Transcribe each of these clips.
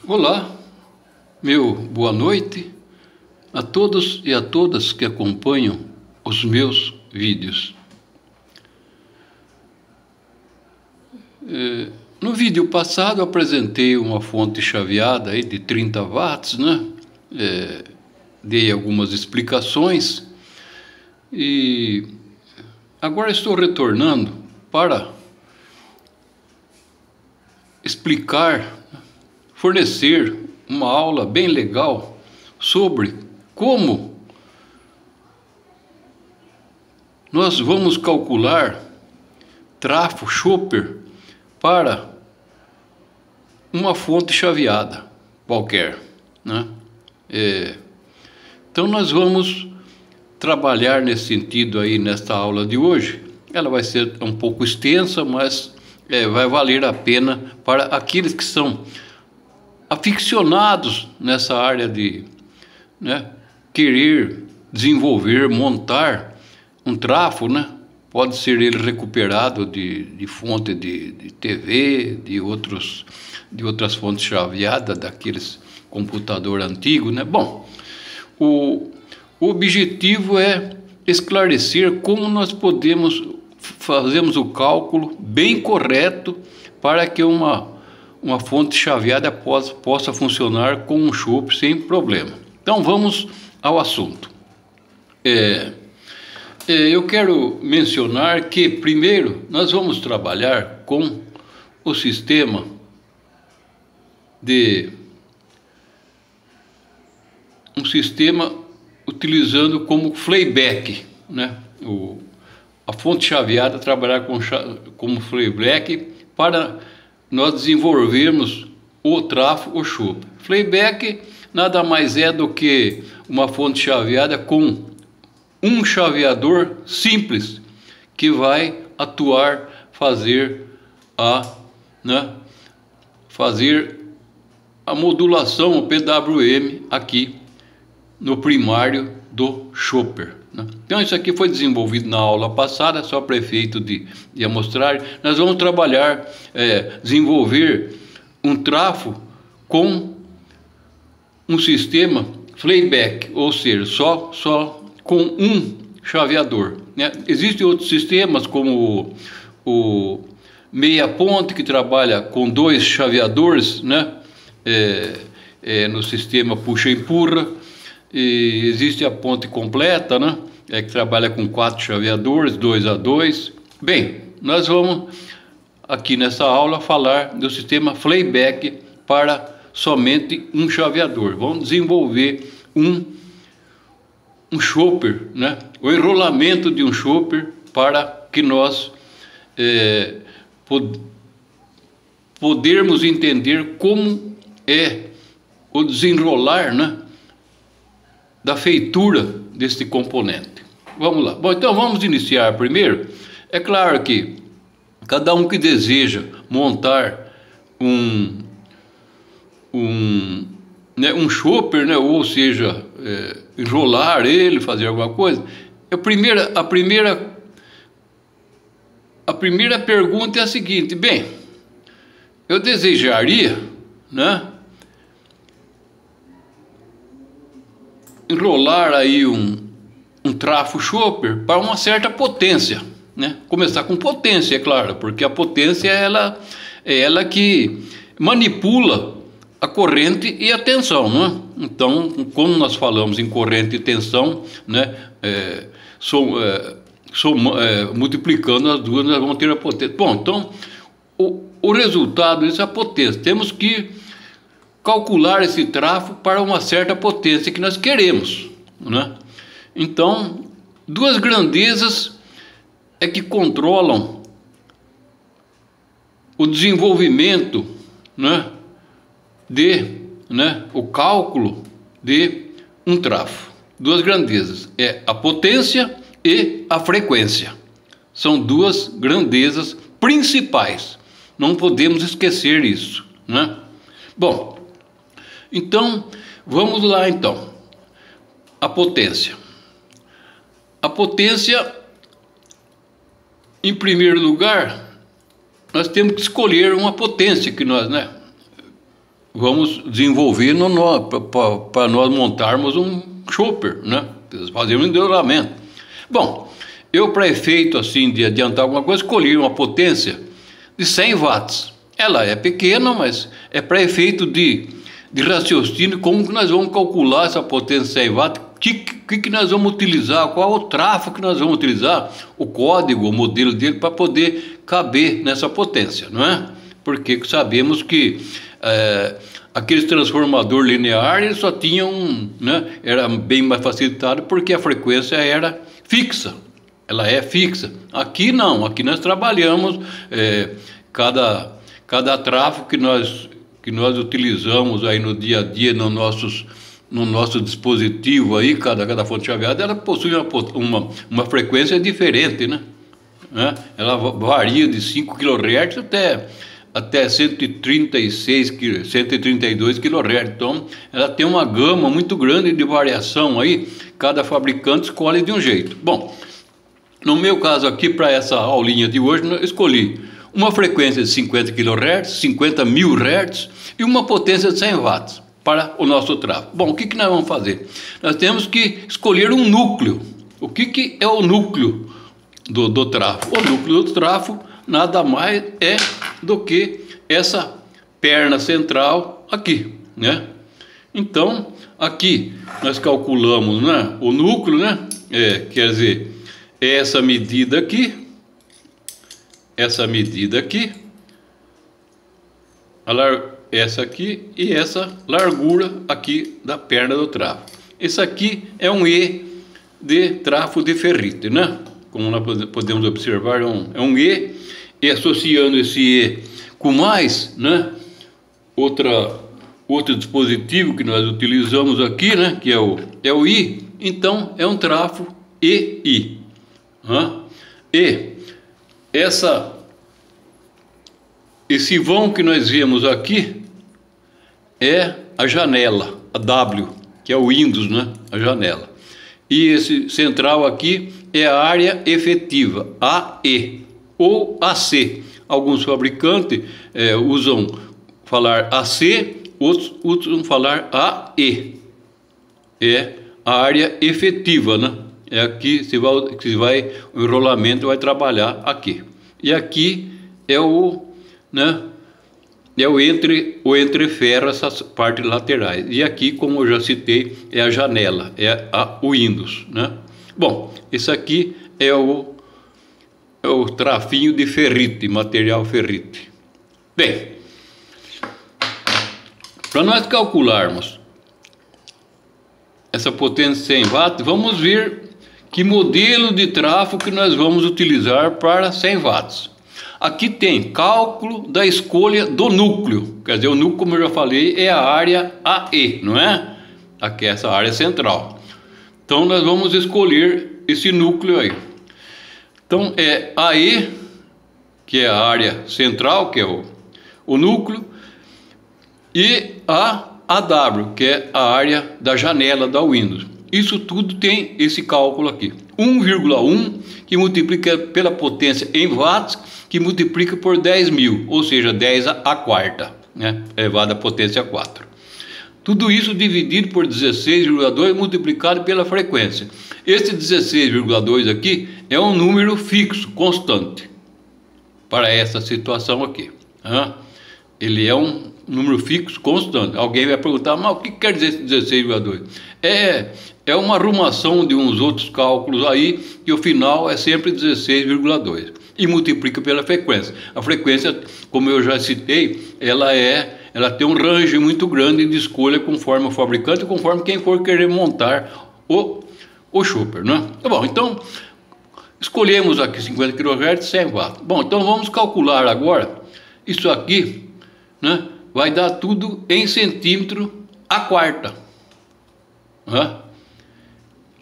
Olá, meu boa noite a todos e a todas que acompanham os meus vídeos. No vídeo passado eu apresentei uma fonte chaveada aí de 30 watts, né? Dei algumas explicações e agora estou retornando para explicar, fornecer uma aula bem legal sobre como nós vamos calcular trafo chopper para uma fonte chaveada qualquer, né? Então nós vamos trabalhar nesse sentido aí nesta aula de hoje. Ela vai ser um pouco extensa, mas vai valer a pena para aqueles que são aficionados nessa área de, né, querer desenvolver, montar um trafo, né? Pode ser ele recuperado de fonte de TV, de outras fontes chaveadas, daqueles computador antigo, né? Bom, o objetivo é esclarecer como nós fazemos o cálculo bem correto para que uma fonte chaveada possa funcionar com um chopper sem problema. Então vamos ao assunto. Eu quero mencionar que primeiro nós vamos trabalhar com o sistema utilizando como playback, né? A fonte chaveada trabalhar como playback para nós desenvolvermos o trafo, o chopper. Playback nada mais é do que uma fonte chaveada com um chaveador simples que vai fazer a modulação, o PWM aqui no primário do chopper, né? Então isso aqui foi desenvolvido na aula passada, só para efeito de mostrar. Nós vamos trabalhar, desenvolver um trafo com um sistema playback, ou seja, só com um chaveador, né? Existem outros sistemas como o meia ponte, que trabalha com 2 chaveadores, né? No sistema puxa-empurra. E existe a ponte completa, né? Que trabalha com 4 chaveadores, 2 a 2. Bem, nós vamos aqui nessa aula falar do sistema playback para somente um chaveador. Vamos desenvolver um chopper, né? O enrolamento de um chopper para que nós podermos entender como é o desenrolar, né, da feitura deste componente. Vamos lá. Bom, então vamos iniciar primeiro. É claro que cada um que deseja montar um chopper, né, ou seja, enrolar ele, fazer alguma coisa, a primeira pergunta é a seguinte: bem, eu desejaria, né, enrolar aí um trafo chopper para uma certa potência, né? Começar com potência, é claro, porque a potência é ela que manipula a corrente e a tensão, né? Então, quando nós falamos em corrente e tensão, né, multiplicando as duas, nós vamos ter a potência. Bom, então o resultado disso é a potência. Temos que calcular esse trafo para uma certa potência que nós queremos, né? Então, 2 grandezas é que controlam o desenvolvimento, né, o cálculo de um trafo. 2 grandezas, a potência e a frequência. São 2 grandezas principais. Não podemos esquecer isso, né? Bom, então, vamos lá então. A potência. A potência, em primeiro lugar, nós temos que escolher uma potência que nós, né, vamos desenvolver para nós montarmos um chopper, né? Fazemos um endeudamento. Bom, eu, para efeito assim de adiantar alguma coisa, escolhi uma potência de 100 watts. Ela é pequena, mas é para efeito de raciocínio, como que nós vamos calcular essa potência de 100 watts, o que nós vamos utilizar, qual o tráfego que nós vamos utilizar, o código, o modelo dele, para poder caber nessa potência, não é? Porque sabemos que aqueles transformador linear, eles só tinham, né, era bem mais facilitado porque a frequência era fixa, ela é fixa. Aqui não, aqui nós trabalhamos cada tráfego que nós utilizamos aí no dia a dia, no nosso dispositivo aí, cada fonte chaveada, ela possui uma frequência diferente, né? Ela varia de 5 kHz até 136, 132 kHz. Então, ela tem uma gama muito grande de variação aí, cada fabricante escolhe de um jeito. Bom, no meu caso aqui, para essa aulinha de hoje, eu escolhi uma frequência de 50 kHz, 50 mil Hz e uma potência de 100 watts para o nosso tráfego. Bom, o que nós vamos fazer? Nós temos que escolher um núcleo. O que é o núcleo do tráfego? O núcleo do tráfego nada mais é do que essa perna central aqui, né? Então, aqui nós calculamos, né, o núcleo, né? Quer dizer, essa medida aqui, essa aqui e essa largura aqui da perna do tráfego. Esse aqui é um E de tráfego de ferrite, né? Como nós podemos observar, é um E, e associando esse E com mais, né, outro dispositivo que nós utilizamos aqui, né, que é o I, então é um tráfego EI. E esse vão que nós vemos aqui é a janela, a W, que é o Windows, né, a janela. E esse central aqui é a área efetiva, AE ou AC. Alguns fabricantes usam falar AC, outros usam falar AE. É a área efetiva, né? É aqui que vai o enrolamento vai trabalhar aqui. E aqui é o entreferro, essas partes laterais. E aqui, como eu já citei, é a janela, o Windows, né? Bom, esse aqui é o trafinho de ferrite, material ferrite. Bem, para nós calcularmos essa potência 100 watts, vamos ver que modelo de tráfego que nós vamos utilizar para 100 watts. Aqui tem cálculo da escolha do núcleo, quer dizer, o núcleo, como eu já falei, é a área AE, não é? Aqui é essa área central. Então nós vamos escolher esse núcleo aí. Então é AE, que é a área central, que é o núcleo, e a AW, que é a área da janela da Windows. Isso tudo tem esse cálculo aqui. 1,1 que multiplica pela potência em watts, que multiplica por 10.000, ou seja, 10 à quarta, né? Elevado à potência 4. Tudo isso dividido por 16,2 multiplicado pela frequência. Esse 16,2 aqui é um número fixo, constante, para essa situação aqui. Ele é um número fixo, constante. Alguém vai perguntar, mas o que quer dizer esse 16,2? É uma arrumação de uns outros cálculos aí, e o final é sempre 16,2. E multiplica pela frequência. A frequência, como eu já citei, ela tem um range muito grande de escolha conforme o fabricante, conforme quem for querer montar o chopper, né? Tá bom, então escolhemos aqui 50 kHz, 100 watts. Bom, então vamos calcular agora isso aqui, né? Vai dar tudo em centímetro a quarta, né?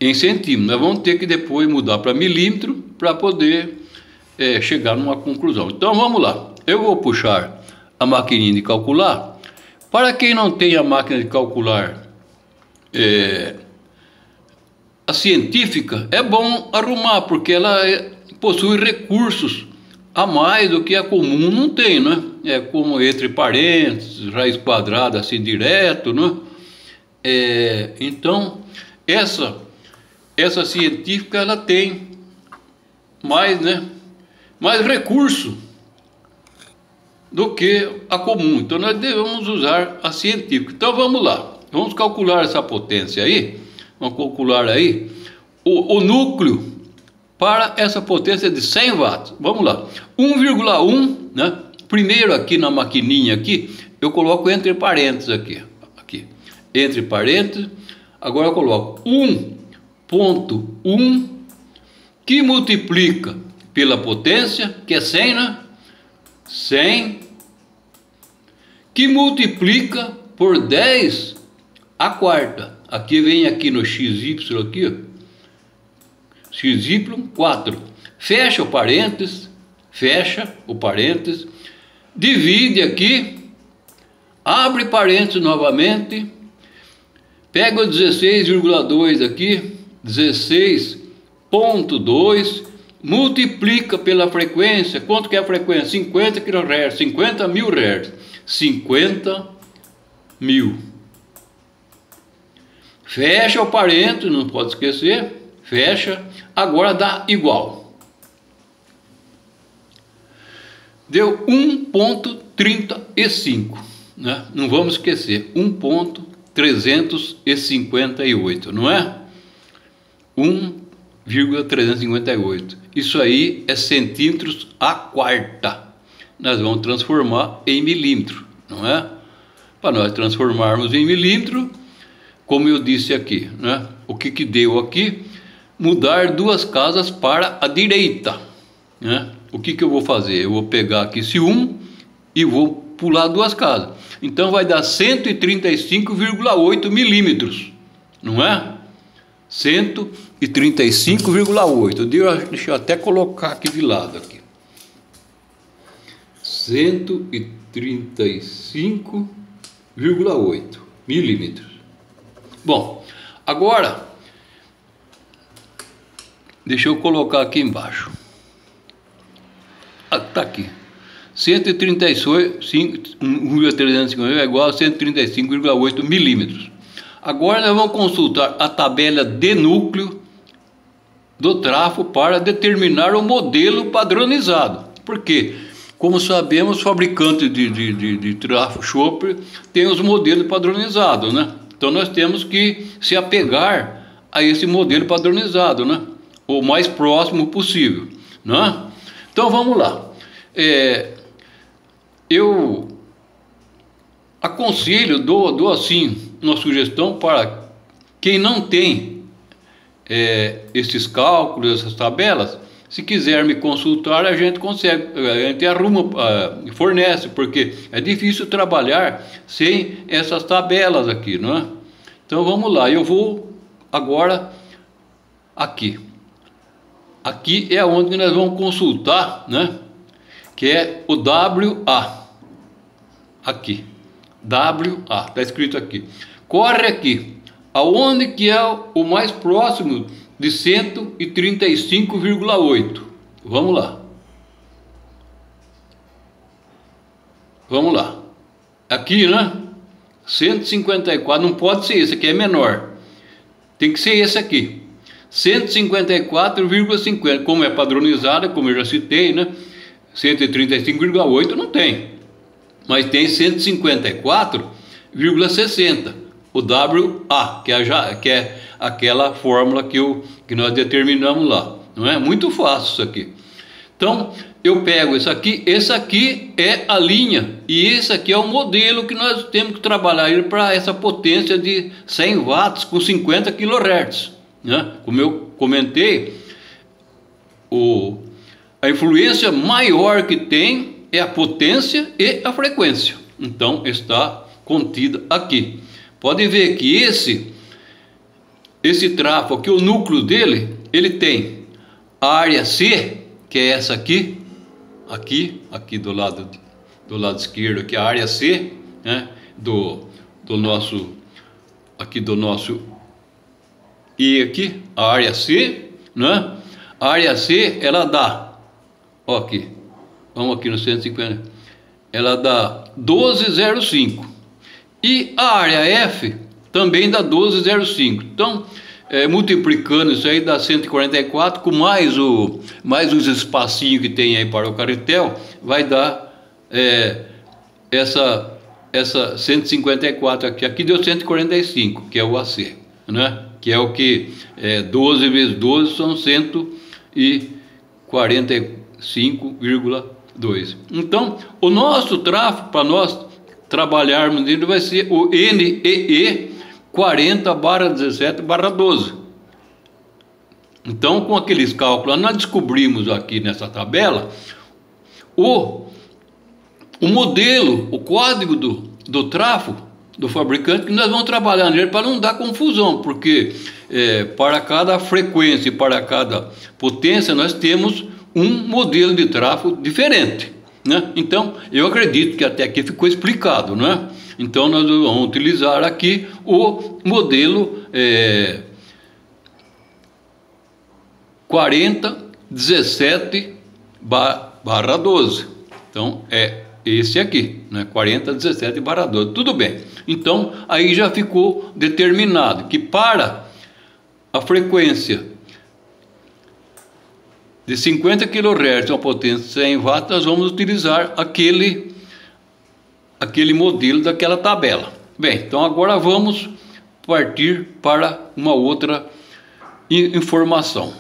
Em centímetro. Nós vamos ter que depois mudar para milímetro para poder chegar numa conclusão. Então vamos lá. Eu vou puxar a maquininha de calcular. Para quem não tem a máquina de calcular a científica, é bom arrumar, porque ela possui recursos a mais do que a comum não tem, né? É como entre parênteses, raiz quadrada assim direto, né? Então, essa científica ela tem mais, né? Mais recurso do que a comum. Então nós devemos usar a científica. Então vamos lá, vamos calcular essa potência aí. Vamos calcular aí o núcleo para essa potência de 100 watts. Vamos lá, 1,1, né? Primeiro aqui na maquininha aqui, eu coloco entre parênteses aqui, entre parênteses. Agora eu coloco 1,1 que multiplica pela potência, que é 100, né? 100 que multiplica por 10 a quarta. Aqui vem aqui no XY aqui, ó. XY 4. Fecha o parênteses, divide aqui, abre parênteses novamente, pega o 16,2 aqui, 16,2, multiplica pela frequência. Quanto que é a frequência? 50 kHz, 50 mil Hz, 50 mil. Fecha o parênteses, não pode esquecer, fecha, agora dá igual. Deu 1,35, né? Não vamos esquecer, 1,358, não é? 1,358. Isso aí é centímetros a quarta. Nós vamos transformar em milímetro, não é? Para nós transformarmos em milímetro, como eu disse aqui, né? O que deu aqui? Mudar duas casas para a direita, né? O que eu vou fazer? Eu vou pegar aqui esse 1 e vou pular duas casas. Então vai dar 135,8 milímetros, não é? 135,8. Deixa eu até colocar aqui de lado aqui. 135,8 milímetros. Bom, agora deixa eu colocar aqui embaixo. Tá aqui. 135,350 é igual a 135,8 milímetros. Agora nós vamos consultar a tabela de núcleo do trafo para determinar o modelo padronizado. Porque, como sabemos, fabricantes de trafo Schopper tem os modelos padronizados, né? Então nós temos que se apegar a esse modelo padronizado, né? O mais próximo possível, né? Então vamos lá. Eu aconselho, dou assim uma sugestão para quem não tem esses cálculos, essas tabelas. Se quiser me consultar, a gente consegue, a gente arruma, fornece, porque é difícil trabalhar sem essas tabelas aqui, não é? Então vamos lá, eu vou agora aqui. Aqui é onde nós vamos consultar, né? Que é o WA. Aqui. WA, está escrito aqui. Corre aqui. Aonde que é o mais próximo de 135,8? Vamos lá. Vamos lá. Aqui, né? 154, não pode ser esse aqui, é menor. Tem que ser esse aqui. 154,50, como é padronizada, como eu já citei, né? 135,8 não tem, mas tem 154,60, o WA, que é aquela fórmula que nós determinamos lá, não é? Muito fácil isso aqui. Então, eu pego esse aqui é a linha, e esse aqui é o modelo que nós temos que trabalhar para essa potência de 100 watts com 50 kHz, né? Como eu comentei, a influência maior que tem é a potência e a frequência. Então está contida aqui. Pode ver que esse trafo aqui, o núcleo dele, ele tem a área C, que é essa aqui do lado esquerdo, aqui a área C, né, do nosso e aqui a área C, né? A área C ela dá, ó, aqui vamos aqui no 150, ela dá 12,05. E a área F também dá 12,05. Então, multiplicando isso aí dá 144, com mais os espacinhos que tem aí para o caretel, vai dar essa 154 aqui. Aqui deu 145, que é o AC, né? Que é o que 12 vezes 12 são 145,2. Então, o nosso tráfego, para nós trabalharmos nele, vai ser o NEE 40/17/12. Então, com aqueles cálculos, nós descobrimos aqui nessa tabela o modelo, o código do tráfego do fabricante, que nós vamos trabalhar nele para não dar confusão, porque para cada frequência e para cada potência nós temos um modelo de tráfego diferente, né? Então, eu acredito que até aqui ficou explicado, né? Então, nós vamos utilizar aqui o modelo 4017/12. Então, é esse aqui, né? 4017/12. Tudo bem. Então, aí já ficou determinado que para a frequência de 50 kHz, uma potência de 100 watts, nós vamos utilizar aquele modelo daquela tabela. Bem, então agora vamos partir para uma outra informação.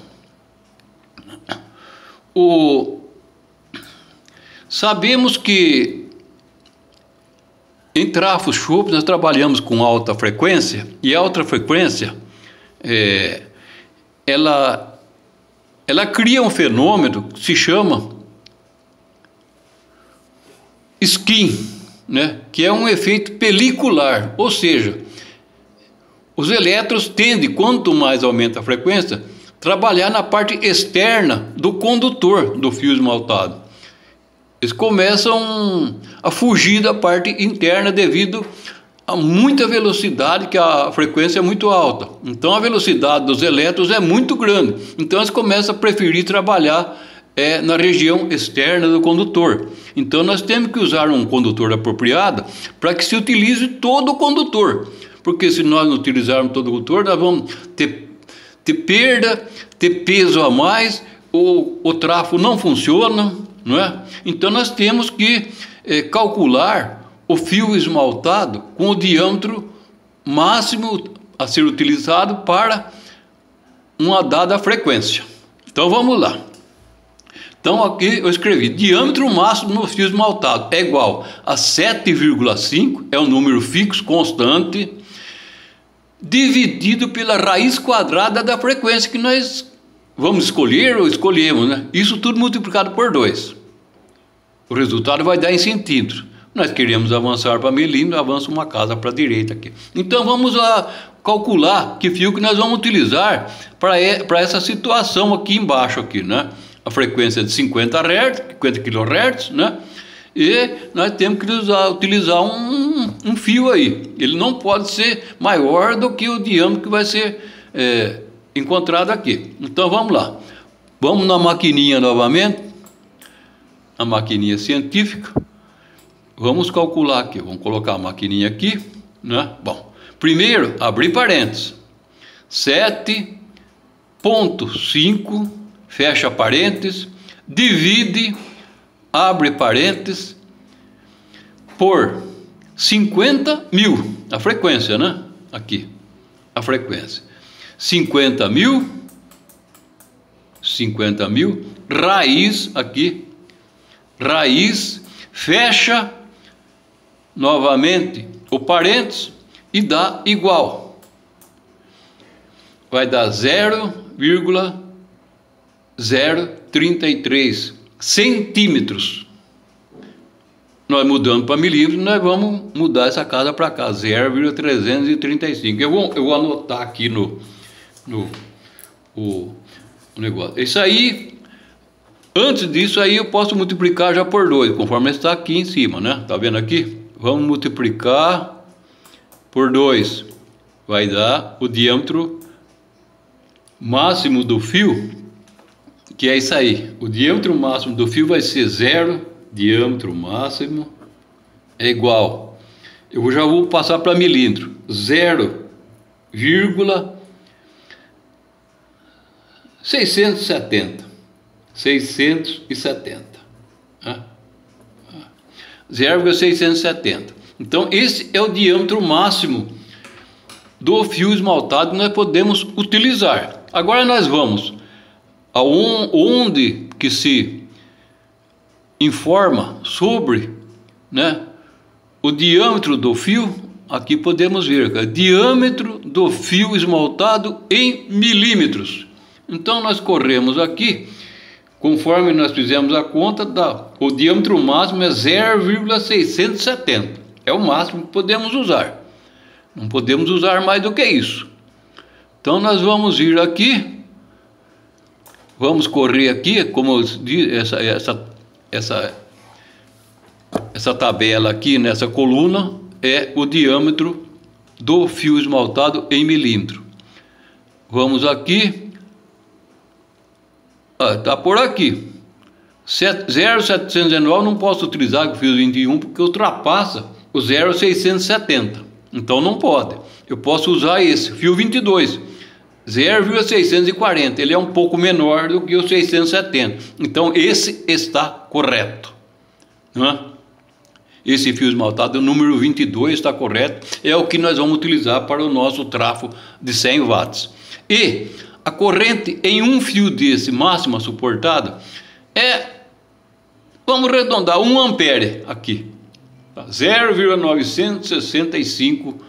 Sabemos que em trafos Schoeps nós trabalhamos com alta frequência, e a alta frequência ela cria um fenômeno que se chama skin, né? Que é um efeito pelicular, ou seja, os elétrons tendem, quanto mais aumenta a frequência, trabalhar na parte externa do condutor do fio esmaltado. Eles começam a fugir da parte interna devido a muita velocidade, que a frequência é muito alta. Então a velocidade dos elétrons é muito grande. Então eles começam a preferir trabalhar na região externa do condutor. Então nós temos que usar um condutor apropriado para que se utilize todo o condutor. Porque se nós não utilizarmos todo o condutor, nós vamos ter perda, ter peso a mais, o tráfego não funciona, não é? Então nós temos que calcular o fio esmaltado com o diâmetro máximo a ser utilizado para uma dada frequência. Então vamos lá. Então aqui eu escrevi: diâmetro máximo no fio esmaltado é igual a 7,5, é um número fixo, constante, dividido pela raiz quadrada da frequência que nós vamos escolher ou escolhemos, né? Isso tudo multiplicado por 2. O resultado vai dar em centímetros. Nós queremos avançar para milímetros, avança uma casa para a direita aqui. Então vamos lá calcular que fio que nós vamos utilizar para essa situação aqui embaixo, aqui, né? A frequência de 50 Hz, 50 kHz, né? E nós temos que utilizar um fio aí. Ele não pode ser maior do que o diâmetro que vai ser encontrado aqui. Então vamos lá. Vamos na maquininha novamente. A maquininha científica. Vamos calcular aqui. Vamos colocar a maquininha aqui, né? Bom, primeiro, abrir parênteses. 7,5, fecha parênteses, divide, abre parênteses, por 50.000, a frequência, né? Aqui, a frequência. 50.000, raiz aqui, raiz, fecha novamente o parênteses e dá igual. Vai dar 0,033 centímetros. Nós mudando para milímetros, nós vamos mudar essa casa para cá, 0,335. Eu vou anotar aqui no negócio. Isso aí, antes disso aí eu posso multiplicar já por 2, conforme está aqui em cima, né? Tá vendo aqui? Vamos multiplicar por 2. Vai dar o diâmetro máximo do fio, que é isso aí. O diâmetro máximo do fio vai ser 0, diâmetro máximo é igual, eu já vou passar para milímetro, 0,670. 0,670. Então esse é o diâmetro máximo do fio esmaltado que nós podemos utilizar. Agora nós vamos aonde que se informa sobre, né, o diâmetro do fio. Aqui podemos ver, cara, diâmetro do fio esmaltado em milímetros. Então nós corremos aqui, conforme nós fizemos a conta, o diâmetro máximo é 0,670. É o máximo que podemos usar. Não podemos usar mais do que isso. Então nós vamos vir aqui, vamos correr aqui, como eu disse, essa tabela aqui nessa coluna é o diâmetro do fio esmaltado em milímetro. Vamos aqui, está por aqui, 0,719 não posso utilizar com o fio 21 porque ultrapassa o 0,670, então não pode. Eu posso usar esse fio 22, 0,640, ele é um pouco menor do que o 670, então esse está correto, né? Esse fio esmaltado, o número 22 está correto, é o que nós vamos utilizar para o nosso trafo de 100 watts. E a corrente em um fio desse, máxima suportada, vamos arredondar, 1 ampere aqui, 0,965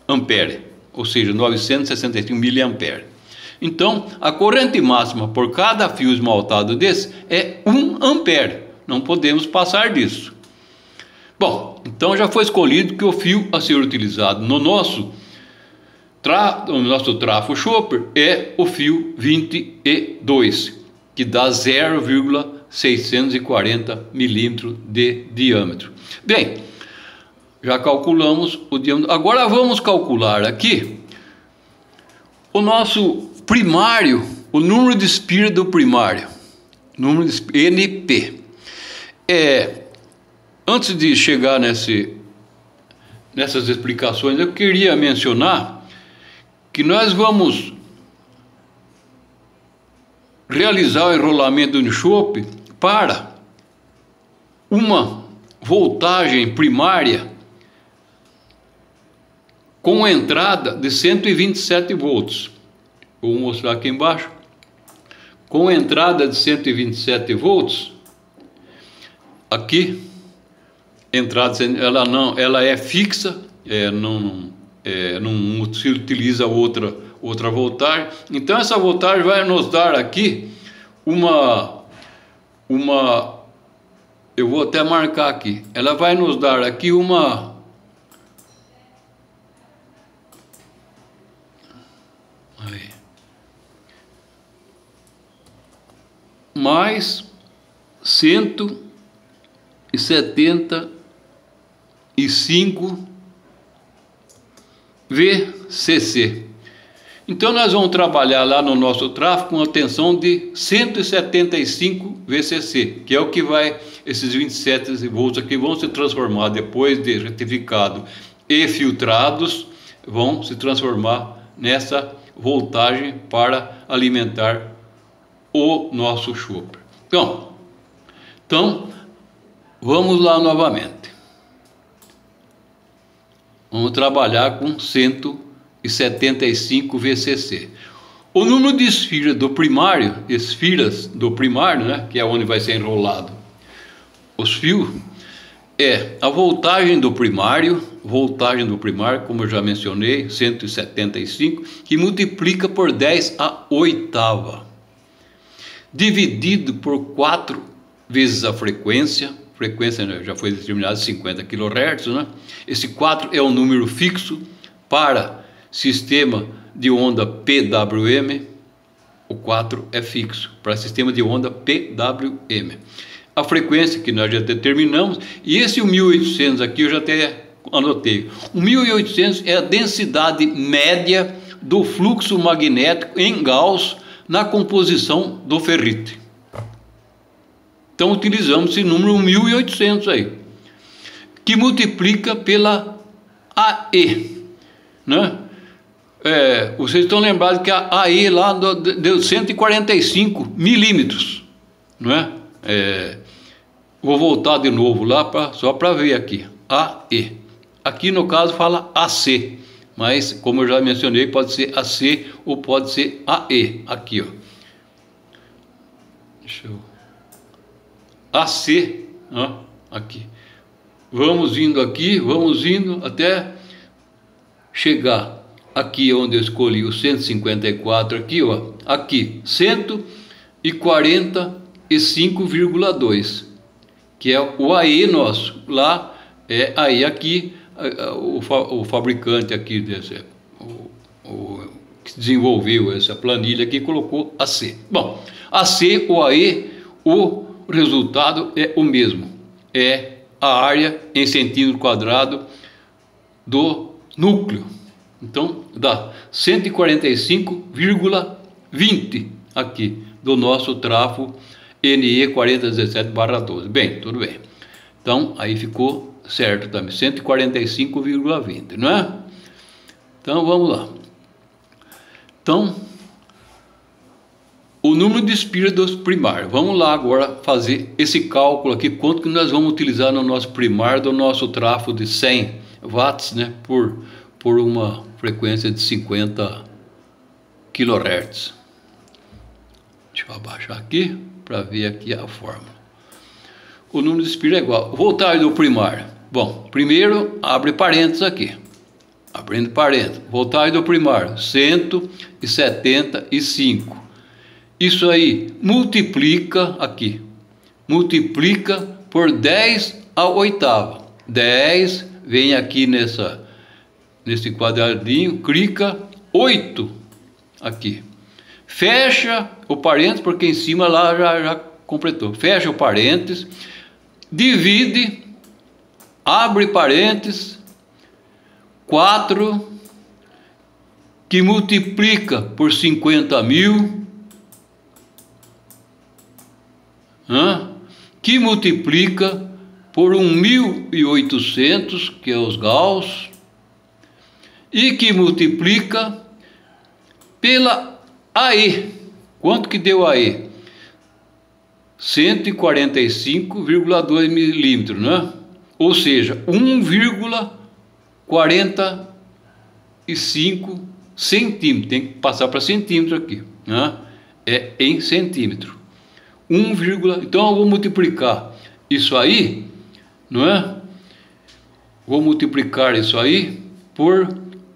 ampere, ou seja, 965 miliampere. Então, a corrente máxima por cada fio esmaltado desse é 1 ampere, não podemos passar disso. Bom, então já foi escolhido que o fio a ser utilizado no nosso trafo Chopper é o fio 22, que dá 0,640 milímetros de diâmetro. Bem, já calculamos o diâmetro. Agora vamos calcular aqui o nosso primário, o número de espira do primário, número de NP. Antes de chegar nessas explicações, eu queria mencionar que nós vamos realizar o enrolamento do chope para uma voltagem primária com entrada de 127 volts. Vou mostrar aqui embaixo. Com entrada de 127 volts, aqui, entrada, ela é fixa, não se utiliza outra voltagem. Então essa voltagem vai nos dar aqui eu vou até marcar aqui, ela vai nos dar aqui mais 175 VCC. Então nós vamos trabalhar lá no nosso tráfego com a tensão de 175 VCC, que é o que esses 27 volts aqui vão se transformar, depois de retificado e filtrados, vão se transformar nessa voltagem para alimentar o nosso chopper. Então vamos lá novamente. Vamos trabalhar com 175 VCC. O número de esfiras do primário, né, que é onde vai ser enrolado os fios, é a voltagem do primário, como eu já mencionei, 175, que multiplica por 10 a oitava, dividido por 4 vezes a frequência já foi determinada 50 kHz, né? Esse 4 é um número fixo para sistema de onda PWM, o 4 é fixo para sistema de onda PWM. A frequência que nós já determinamos, e esse 1800 aqui eu já até anotei. O 1800 é a densidade média do fluxo magnético em Gauss na composição do ferrite. Então utilizamos esse número 1800 aí, que multiplica pela AE, né? Vocês estão lembrados que a AE lá deu 145 milímetros, não é? Vou voltar de novo lá só para ver aqui, AE. Aqui no caso fala AC, mas como eu já mencionei, pode ser AC ou pode ser AE. Aqui, ó. Deixa eu... AC, ó, aqui. Vamos indo aqui, vamos indo até chegar aqui onde eu escolhi o 154 aqui, ó. Aqui, 145,2, que é o AE nosso. Lá é AE aqui. O fabricante aqui que desenvolveu essa planilha aqui colocou AC. Bom, AC ou AE, o resultado é o mesmo, é a área em centímetro quadrado do núcleo. Então dá 145,20 aqui do nosso trafo NE 4017/12. Bem, tudo bem. Então aí ficou certo também, 145,20, não é? Então vamos lá. Então, o número de espiras primário. Vamos lá agora fazer esse cálculo aqui, quanto que nós vamos utilizar no nosso primário do nosso trafo de 100 watts, né, por uma frequência de 50 kHz. Deixa eu abaixar aqui para ver aqui a fórmula. O número de espiras é igual. Voltagem do primário. Bom, primeiro abre parênteses aqui. Abrindo parênteses. Voltagem do primário, 175. Isso aí multiplica aqui. Multiplica por 10 à oitava. 10 vem aqui nesse quadradinho, clica 8 aqui. Fecha o parênteses, porque em cima lá já completou. Fecha o parênteses, divide, abre parênteses, 4, que multiplica por 50.000, que multiplica por 1.800, que é os Gauss, e que multiplica pela AE. Quanto que deu AE? 145,2 milímetros, né? Ou seja, 1,45 centímetros. Tem que passar para centímetro aqui, né? É em centímetro. Então eu vou multiplicar isso aí, não é? Vou multiplicar isso aí por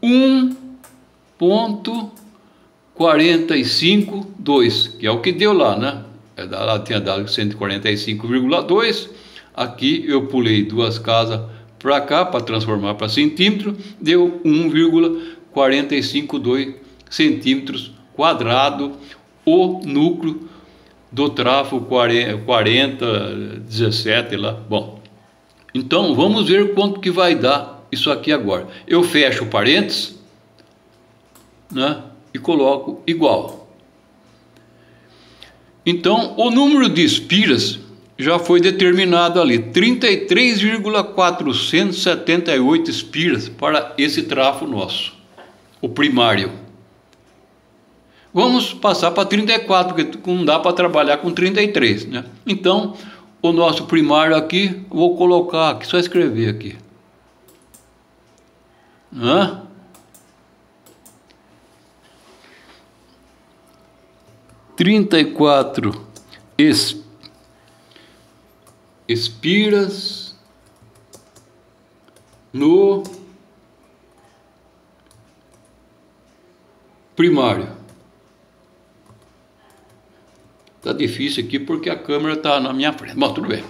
1,452, que é o que deu lá, né? Lá tinha dado 145,2. Aqui eu pulei duas casas para cá para transformar para centímetro, deu 1,452 centímetros quadrado o núcleo do trafo 4017 lá. Bom, então vamos ver quanto que vai dar isso aqui agora. Eu fecho parênteses, né, e coloco igual. Então o número de espiras já foi determinado ali, 33,478 espiras para esse trafo nosso, o primário. Vamos passar para 34, porque não dá para trabalhar com 33, né? Então, o nosso primário aqui, vou colocar aqui, só escrever aqui. 34 espiras no primário. Tá difícil aqui porque a câmera está na minha frente. Bom, tudo bem.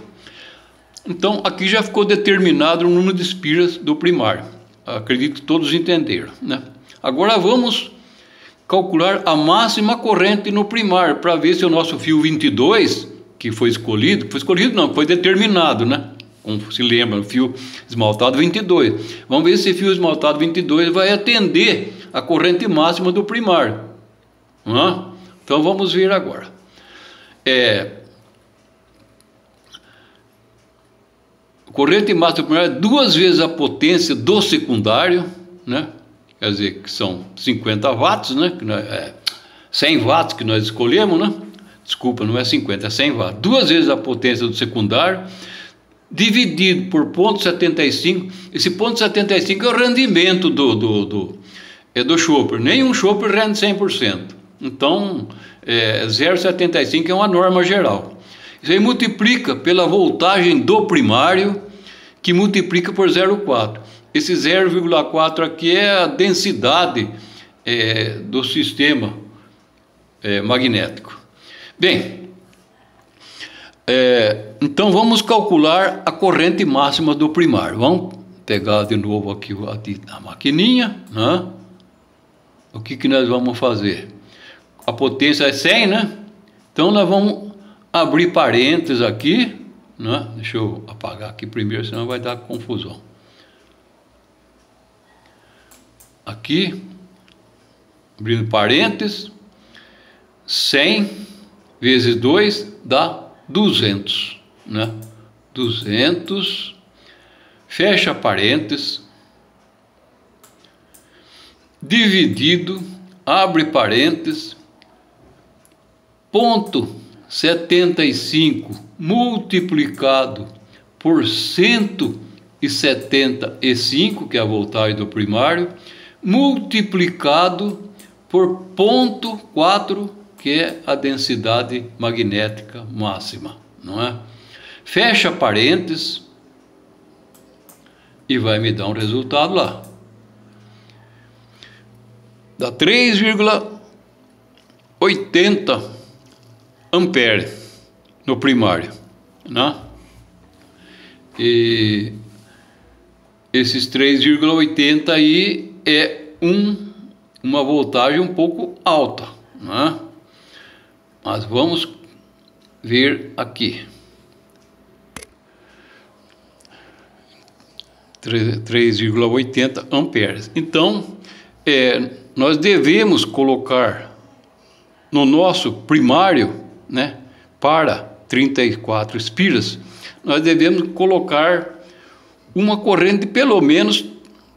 Então, aqui já ficou determinado o número de espiras do primário. Acredito que todos entenderam, né? Agora vamos calcular a máxima corrente no primário para ver se o nosso fio 22, que foi escolhido não, foi determinado, né? Como se lembra, o fio esmaltado 22. Vamos ver se esse fio esmaltado 22 vai atender a corrente máxima do primário. Então vamos ver agora. corrente máxima do primário é 2 vezes a potência do secundário, né? Quer dizer, que são 50 watts, né? 100 watts que nós escolhemos, né? Desculpa, não é 50, é 100 watts. 2 vezes a potência do secundário, dividido por 0,75. Esse 0,75 é o rendimento do chopper. Nenhum chopper rende 100%. Então, 0,75 é uma norma geral. Isso aí multiplica pela voltagem do primário, que multiplica por 0,4. Esse 0,4 aqui é a densidade do sistema magnético. Bem, então vamos calcular a corrente máxima do primário. Vamos pegar de novo aqui a maquininha, né? O que nós vamos fazer? A potência é 100, né? Então nós vamos abrir parênteses aqui, né? Deixa eu apagar aqui primeiro, senão vai dar confusão. Aqui, abrindo parênteses, 100 vezes 2 dá 200, né? 200, fecha parênteses, dividido, abre parênteses, 0,75 multiplicado por 175, que é a voltagem do primário, multiplicado por 0,4, que é a densidade magnética máxima, não é? Fecha parênteses e vai me dar um resultado lá. Dá 3,80 ampere no primário, né? E esses 3,80 aí é uma voltagem um pouco alta, né? Mas vamos ver aqui. 3,80 amperes. Então, nós devemos colocar no nosso primário, né, para 34 espiras, nós devemos colocar uma corrente de pelo menos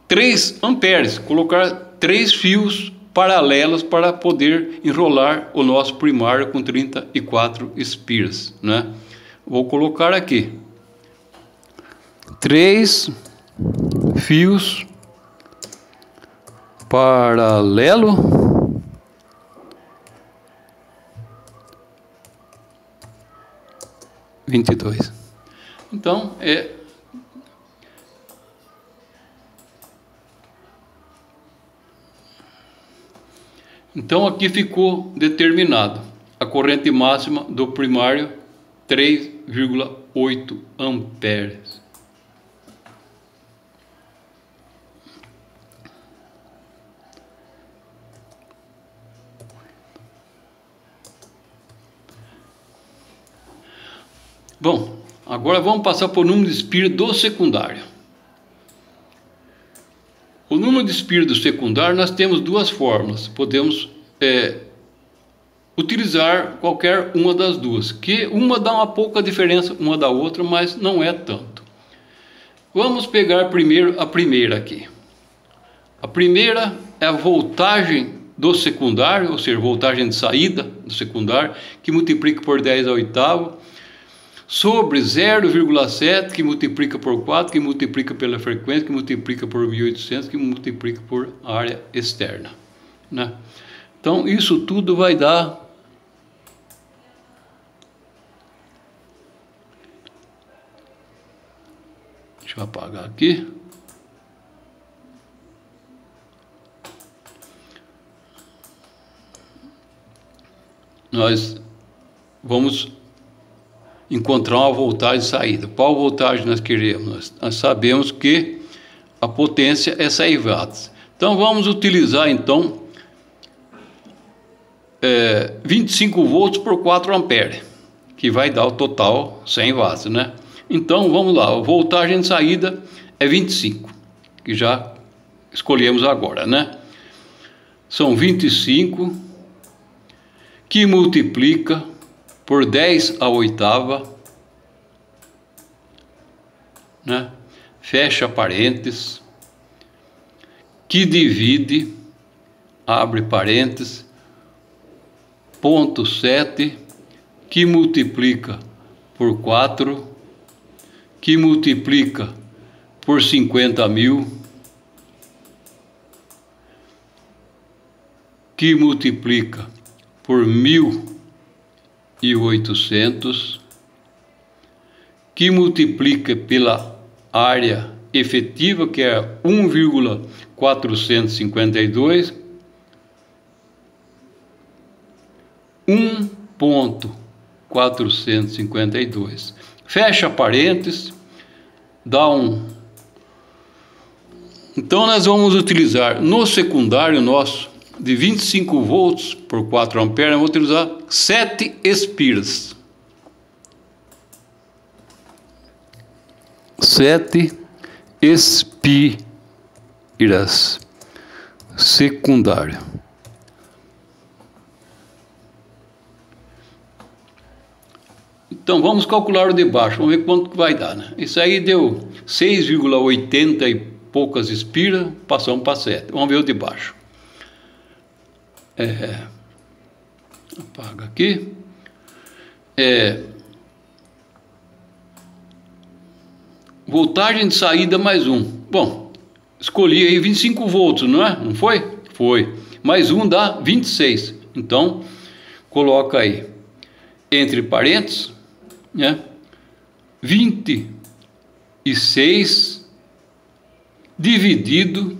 3 amperes, colocar 3 fios paralelos para poder enrolar o nosso primário com 34 espiras, né? Vou colocar aqui 3 fios paralelo, então então aqui ficou determinado a corrente máxima do primário, 3,8 amperes. Bom, agora vamos passar por número de espira do secundário. O número de espira do secundário, nós temos duas fórmulas. Podemos utilizar qualquer uma das duas, que uma dá uma pouca diferença uma da outra, mas não é tanto. Vamos pegar primeiro a primeira aqui. A primeira é a voltagem do secundário, ou seja, voltagem de saída do secundário, que multiplica por 10 ao oitavo, sobre 0,7, que multiplica por 4, que multiplica pela frequência, que multiplica por 1800, que multiplica por área externa, né? Então, isso tudo vai dar deixa eu apagar aqui. Nós vamos encontrar uma voltagem de saída. Qual voltagem nós queremos? Nós sabemos que a potência é 100 watts. Então vamos utilizar então 25 volts por 4 amperes, que vai dar o total 100 watts, né? Então vamos lá, a voltagem de saída é 25, que já escolhemos agora, né? São 25 que multiplica por 10 à oitava né? Fecha parênteses, que divide, abre parênteses, ponto 7, que multiplica por 4, que multiplica por 50.000, que multiplica por 1.800, que multiplica pela área efetiva, que é 1,452, 1,452. Fecha parênteses, dá um... Então nós vamos utilizar no secundário nosso, de 25 volts por 4 amperes, eu vou utilizar 7 espiras. 7 espiras secundário. Então vamos calcular o de baixo, vamos ver quanto que vai dar, né? Isso aí deu 6,80 e poucas espiras, passamos para 7. Vamos ver o de baixo. Apaga aqui. Voltagem de saída mais 1. Bom, escolhi aí 25 volts, não é? Não foi? Foi. Mais 1 dá 26. Então, coloca aí, entre parênteses, né? 26 dividido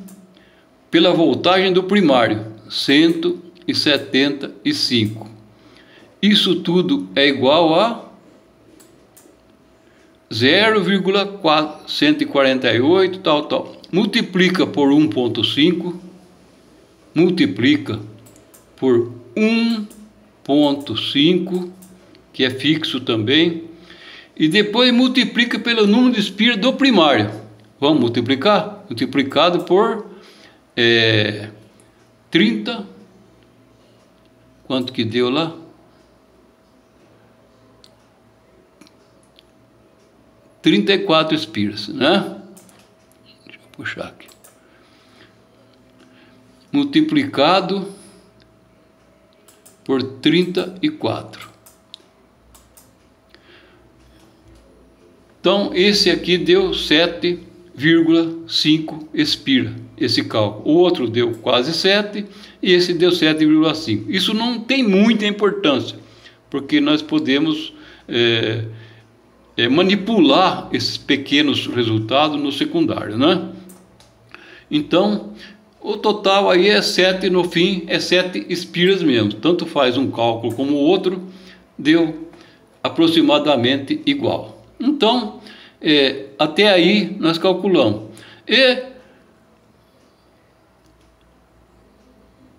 pela voltagem do primário, 175. Isso tudo é igual a 0,148, tal. Multiplica por 1,5, multiplica por 1,5, que é fixo também, e depois multiplica pelo número de espiras do primário. Vamos multiplicar? Multiplicado por 30, quanto que deu lá? 34 espiras, né? Deixa eu puxar aqui. Multiplicado por 34. Então, esse aqui deu 7,5 espira, esse cálculo. O outro deu quase 7 e esse deu 7,5. Isso não tem muita importância, porque nós podemos manipular esses pequenos resultados no secundário, né? Então, o total aí é 7, no fim é 7 espiras mesmo. Tanto faz um cálculo como o outro, deu aproximadamente igual. Então, até aí nós calculamos. E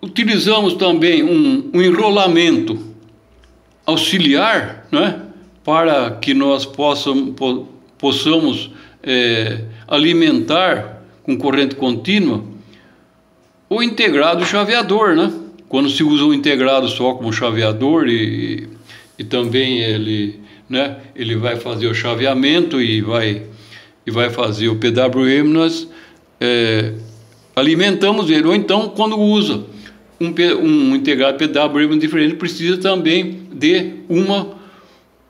utilizamos também um enrolamento auxiliar, né, para que nós possamos alimentar com corrente contínua o integrado chaveador, né? Quando se usa o integrado só como chaveador e também ele, né, ele vai fazer o chaveamento e vai fazer o PWM, nós alimentamos ele. Ou então, quando usa um integrado PWM diferente, precisa também de um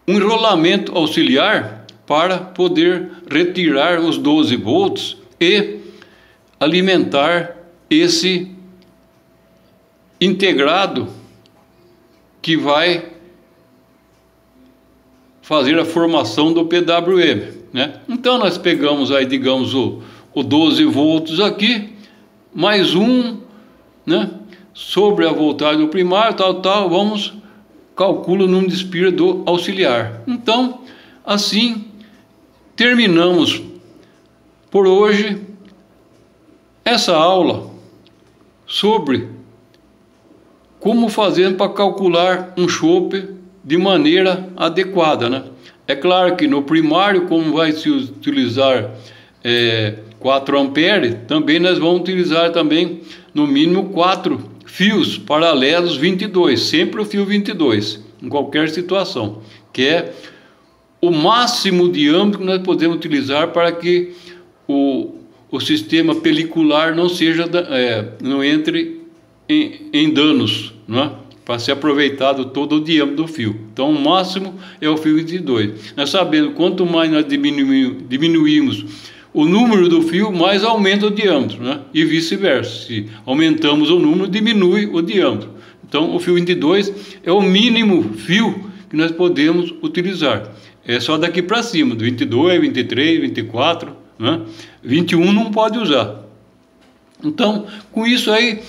enrolamento auxiliar para poder retirar os 12 volts e alimentar esse integrado que vai fazer a formação do PWM, né? Então nós pegamos aí, digamos, o 12 volts aqui, mais né, sobre a voltagem do primário, tal, vamos calcular o número de espira do auxiliar. Então, assim, terminamos por hoje essa aula sobre como fazer para calcular um chope de maneira adequada, né? É claro que no primário, como vai se utilizar 4 amperes, também nós vamos utilizar também no mínimo 4 fios paralelos 22, sempre o fio 22, em qualquer situação, que é o máximo diâmetro que nós podemos utilizar para que o sistema pelicular não seja não entre em danos, não é? Para ser aproveitado todo o diâmetro do fio. Então o máximo é o fio 22. Nós sabemos, quanto mais nós diminuímos o número do fio, mais aumenta o diâmetro, né? E vice-versa. Se aumentamos o número, diminui o diâmetro. Então o fio 22 é o mínimo fio que nós podemos utilizar. É só daqui para cima, do 22, 23, 24, né? 21 não pode usar. Então, com isso aí,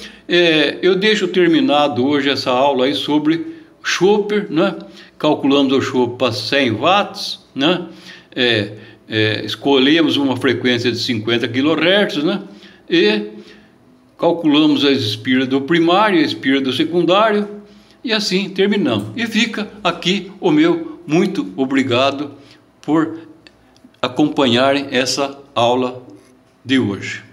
eu deixo terminado hoje essa aula aí sobre chopper, né? Calculamos o chopper para 100 watts, né? Escolhemos uma frequência de 50 kHz, né? E calculamos as espiras do primário e a espira do secundário, e assim terminamos. E fica aqui o meu muito obrigado por acompanharem essa aula de hoje.